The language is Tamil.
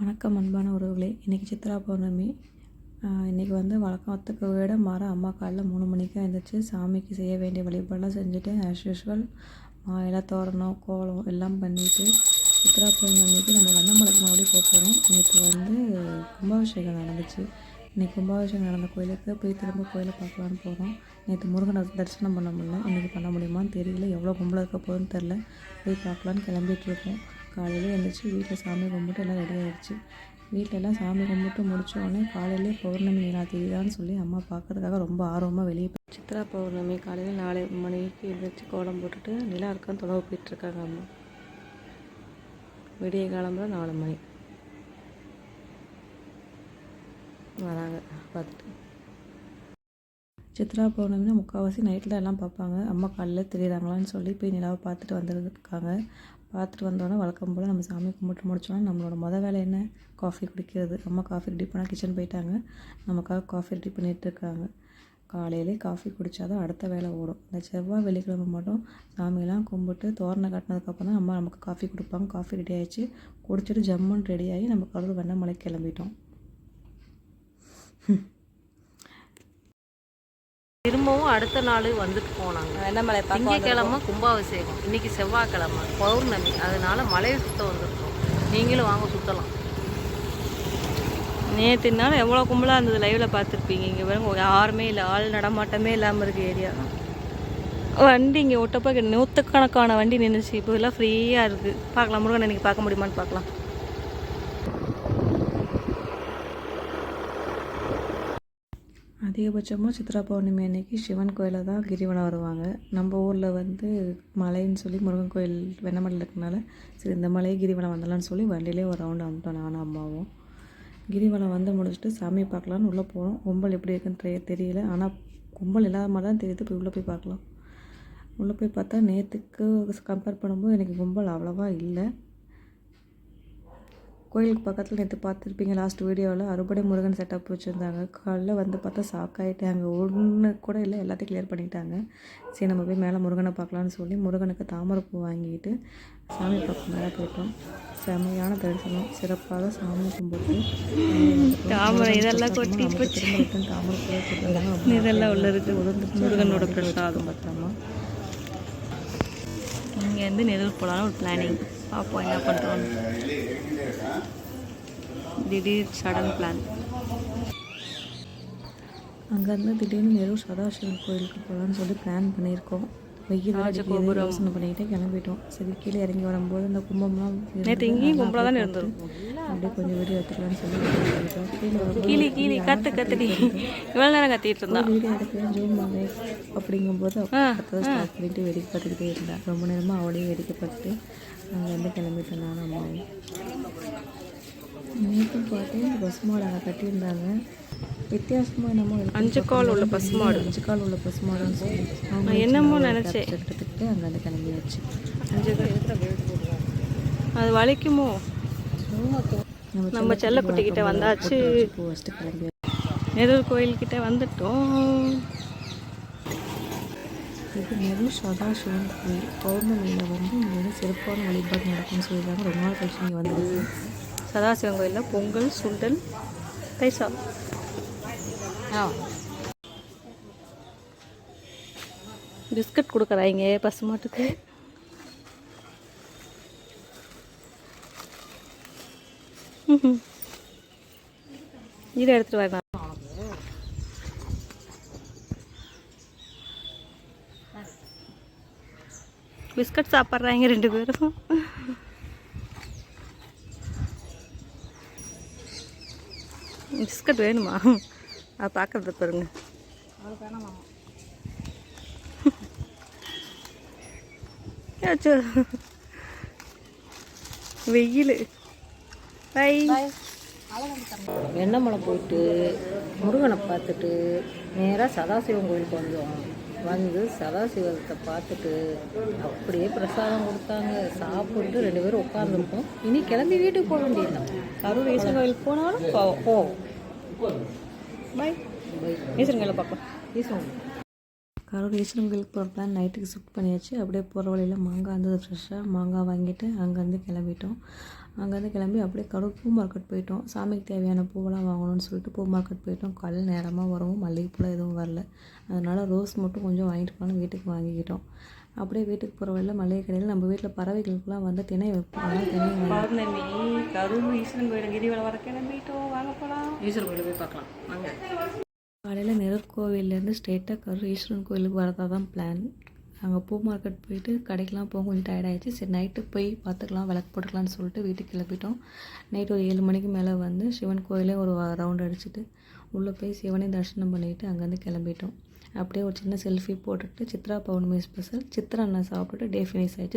வணக்கம் அன்பான உறவுகளே. இன்றைக்கி சித்ரா பௌர்ணமி. இன்றைக்கி வந்து வழக்கத்துக்கு விட மாற அம்மா காலைல 3 மணிக்கு எழுந்திரிச்சு சாமிக்கு செய்ய வேண்டிய வழிபாடெல்லாம் செஞ்சுட்டு ஆஸ் யூஷுவல் எல்லாம் தோரணம் கோலம் எல்லாம் பண்ணிவிட்டு சித்ரா பௌர்ணமிக்கு நம்ம வண்ணமலைக்கு மறுபடியும் போக போகிறோம். நேற்று வந்து கும்பாபிஷேகம் நடந்துச்சு. இன்றைக்கி கும்பாபிஷேகம் நடந்த கோயிலுக்கு போய் திரும்ப கோயிலை பார்க்கலான்னு போகிறோம். நேற்று முருகனை தரிசனம் பண்ண முடியல, இன்றைக்கி பண்ண முடியுமான்னு தெரியல, எவ்வளோ கும்பலாக இருக்க போகுதுன்னு தெரில. போய் பார்க்கலான்னு கிளம்பிகிட்ருக்கோம். காலையில் எழுந்திரிச்சி வீட்டில் சாமி கும்பிட்டு எல்லாம் ரெடி ஆகிடுச்சு. வீட்டில் எல்லாம் சாமி கும்பிட்டு முடித்தோடனே காலையிலே பௌர்ணமி நிலா தெரியுதான்னு சொல்லி அம்மா பார்க்கறதுக்காக ரொம்ப ஆர்வமாக வெளியே சித்ரா பௌர்ணமி காலையில் 4 மணிக்கு எழுந்திரிச்சு கோலம் போட்டுட்டு நிலா இருக்கான்னு தொலைவு போயிட்டுருக்காங்க அம்மா. விடிய காலம்புற 4 மணி வராங்க பார்த்துட்டு. சித்ரா பௌர்ணமினா முக்கால்வாசி நைட்டில் எல்லாம் பார்ப்பாங்க. அம்மா காலையில் தெரியுறாங்களான்னு சொல்லி போய் நிலாவை பார்த்துட்டு வந்துருக்காங்க. பார்த்துட்டு வந்தோடனே வழக்கம் போல் நம்ம சாமி கும்பிட்டு முடிச்சோன்னா நம்மளோட வேலை என்ன, காஃபி குடிக்கிறது. அம்மா காஃபி ரெடி பண்ணால் கிச்சன் போயிட்டாங்க, நமக்காக காஃபி ரெடி பண்ணிகிட்டு இருக்காங்க. காலையிலே காஃபி குடித்தா தான் அடுத்த வேலை ஓடும். இந்த செவ்வாய் வெள்ளிக்கிழமை மட்டும் சாமியெல்லாம் கும்பிட்டு தோரணை கட்டினதுக்கப்புறம் தான் அம்மா நமக்கு காஃபி கொடுப்பாங்க. காஃபி ரெடி ஆகிடுச்சு, குடிச்சிட்டு ஜம்முன்னு ரெடி ஆகி நம்ம கடவுள் வண்ணமலைக்கு கிளம்பிட்டோம். திரும்பவும் அடுத்த நாள் வந்துட்டு போனாங்க. திங்கக்கிழமை கும்பாபிஷேகம், இன்னைக்கு செவ்வாய்க்கிழமை பௌர்ணமி, அதனால மலையை சுத்த வந்துருக்கோம். நீங்களும் வாங்க சுற்றலாம். நேற்றுனால எவ்வளோ கும்பலாக இருந்தது, லைவில் பார்த்துருப்பீங்க. இங்கே பாருங்க யாருமே இல்லை, ஆள் நடமாட்டமே இல்லாமல் இருக்குது ஏரியா. வண்டி இங்கே ஒட்டப்போ நூற்றுக்கணக்கான வண்டி நின்றுச்சு. இப்போ எல்லாம் ஃப்ரீயாக இருக்குது. பார்க்கலாம், முருகன் இன்றைக்கி பார்க்க முடியுமான்னு பார்க்கலாம். அதிகபட்சமாக சித்ரா பௌர்ணமி அன்னைக்கு சிவன் கோயிலில் தான் கிரிவலம் வருவாங்க. நம்ம ஊரில் வந்து மலைன்னு சொல்லி முருகன் கோயில் வெண்ணமலையில் இருக்கனால சரி இந்த மலையை கிரிவலம் வந்தலான்னு சொல்லி வண்டியிலே ஒரு ரவுண்டு வந்துட்டோம் நானும் அம்மாவும். கிரிவலம் வந்து முடிச்சுட்டு சாமியை பார்க்கலான்னு உள்ளே போனோம். கும்பல் எப்படி இருக்குன்னு தெரியல, ஆனால் கும்பல் இல்லாத மாதிரி தான் தெரியுது. போய் உள்ளே போய் பார்க்கலாம். உள்ளே போய் பார்த்தா நேற்றுக்கு கம்பேர் பண்ணும்போது எனக்கு கும்பல் அவ்வளோவா இல்லை. கோயிலுக்கு பக்கத்தில் நேற்று பார்த்துருப்பீங்க லாஸ்ட் வீடியோவில் அறுபடை முருகன் செட்டப் வச்சுருந்தாங்க. காலைல வந்து பார்த்தா ஷாக் ஆகிட்டாங்க. ஒன்று கூட இல்லை, எல்லாத்தையும் கிளியர் பண்ணிட்டாங்க. சரி நம்ம போய் மேலே முருகனை பார்க்கலான்னு சொல்லி முருகனுக்கு தாமரைப்பூ வாங்கிட்டு சாமி பார்க்க மேலே போயிட்டோம். செமையான தரிசனம், சிறப்பாக சாமி கும்பிட்டு தாமரை இதெல்லாம் கொட்டி போச்சு. தாமரைப்பூ இதெல்லாம் உள்ள இருக்குது முருகனோட பிரசாதம். பத்திரமா இங்கேருந்து நெருள் போகலான்னு ஒரு பிளானிங். பார்ப்போம் என்ன பண்ணுறோம். திடீர் சடன் பிளான். அங்கேருந்து திடீர்னு நெரூர் சதாசிவன் கோயிலுக்கு போகலான்னு சொல்லி பிளான் பண்ணியிருக்கோம். வெயில் யோசனை பண்ணிக்கிட்டே கிளம்பிட்டோம். சரி கீழே இறங்கி வரும்போது இந்த கும்பம்லாம் நேற்று இங்கேயும் கும்பலாக தானே இருந்தது. அப்படியே கொஞ்சம் வீடியோ எடுத்துக்கலான்னு சொல்லி கீழே கற்றுடி இவ்வளோ நேரம் கத்திட்டு இருந்தா. வீடியோ எடுக்கலாம் ஜூம் பண்ணி அப்படிங்கும்போது அப்போ ஸ்டார்ட் பண்ணிட்டு வேடிக்கை பார்த்துக்கிட்டே இருந்தான். ரொம்ப நேரமாக அவளையும் வேடிக்கை பார்த்துட்டு அங்கேருந்து கிளம்பிட்டேன் நானும் அம்மாவும். நேற்றும் பார்த்து இந்த பஸ் மாடு அங்கே கட்டியிருந்தாங்க. வித்தியாசமாக என்னமோ 5 கால் உள்ள பஸ் மாடு, 5 கால் உள்ள பஸ் மாடுன்னு சொல்லி அவங்க என்னமோ நினச்சேன். எடுத்துக்கிட்டு அங்கேருந்து கிளம்பியாச்சு. 5 கால் அது வலிக்குமோ. நம்ம செல்லக்குட்டிக்கிட்ட வந்தாச்சு. ஃபஸ்ட்டு கிளம்பியாச்சு. நெரூர் கோயில்கிட்ட வந்துட்டோம். இது நெரூர் சதாசிவன் கோயில். பௌர்ணமியில் வந்து இங்கே வந்து சிறப்பான வழிபாடு நடக்கும்னு சொல்லியிருக்காங்க. ரொம்ப நாள் கழிச்சு இங்கே வந்துருக்கு. சதாசிவன் கோயிலில் பொங்கல், சுண்டல், தைசா. பிஸ்கட் கொடுக்குறாங்க பசு மாட்டுக்கு. இதை எடுத்துகிட்டு வரேன். பிஸ்கட் சாப்பிட்றாங்க 2 பேரும். பிஸ்கட் வேணுமா? அது பார்க்குறத பாருங்க. வெயில். பை. வெண்ணமலை போயிட்டு முருகனை பார்த்துட்டு நேராக சதாசிவன் கோயிலுக்கு வந்தோம். வந்து சதாசிவத்தை பார்த்துட்டு அப்படியே பிரசாதம் கொடுத்தாங்க. சாப்பிட்டு 2 பேரும் உட்காந்துருக்கோம். இனி கிளம்பி வீட்டுக்கு போக வேண்டியதுதான். கரூர் ஈஸ்வரன் கோயிலுக்கு போனாலும் போவோம். பாய். ஈஸ்வரன் கோயிலை பார்க்கலாம். ஈஸ்வரன் கரூர் ஈஸ்வரன் கோயிலுக்கு போகிற பிளான் நைட்டுக்கு ஷிஃப்ட் பண்ணியாச்சு. அப்படியே போகிற வழியில் மாங்காய் இருந்தது ஃப்ரெஷ்ஷாக. மாங்காய் வாங்கிட்டு அங்கேருந்து கிளம்பிட்டோம். அங்கேருந்து கிளம்பி அப்படியே கரூர் பூ மார்க்கெட் போயிட்டோம். சாமிக்கு தேவையான பூவெல்லாம் வாங்கணும்னு சொல்லிட்டு பூ மார்க்கெட் போயிட்டோம். காலையில் நேரமாக வரவும் மல்லிகைப்பூலாம் எதுவும் வரல. அதனால் ரோஸ் மட்டும் கொஞ்சம் வாங்கிட்டு போகலான்னு வீட்டுக்கு வாங்கிக்கிட்டோம். அப்படியே வீட்டுக்கு போகிற வழியில் மளிகை கடையில் நம்ம வீட்டில் பறவைகளுக்கெல்லாம் வந்து திணை வைப்போம். அதனால் திணை பௌர்ணமி கரூர் ஈஸ்வரன் கோயில் கிரிவலம் வர கிளம்பிட்டோம். வாங்க போகலாம். ஈஸ்வரர் கோயிலுக்கு போய் பார்க்கலாம் வாங்க. காலையில் நெருக்கோவிலேருந்து ஸ்ட்ரெயிட்டாக கரூர் ஈஸ்வரன் கோயிலுக்கு வரதா தான் பிளான். அங்கே பூ மார்க்கெட் போயிட்டு கடைக்கெலாம் போக கொஞ்சம் டயர்டாகிடுச்சு. சரி நைட்டுக்கு போய் பார்த்துக்கலாம், விளக்கு போட்டுக்கலான்னு சொல்லிட்டு வீட்டுக்கு கிளப்பிட்டோம். நைட்டு ஒரு 7 மணிக்கு மேலே வந்து சிவன் கோயிலே ஒரு ரவுண்ட் அடிச்சுட்டு உள்ளே போய் சிவனை தரிசனம் பண்ணிவிட்டு அங்கேருந்து கிளம்பிட்டோம். அப்படியே ஒரு சின்ன செல்ஃபி போட்டுட்டு சித்ரா பௌர்ணமி ஸ்பெஷல் சித்ரா அண்ணன் சாப்பிட்டுட்டு டே ஃபினிஷ் ஆகிடுச்சு.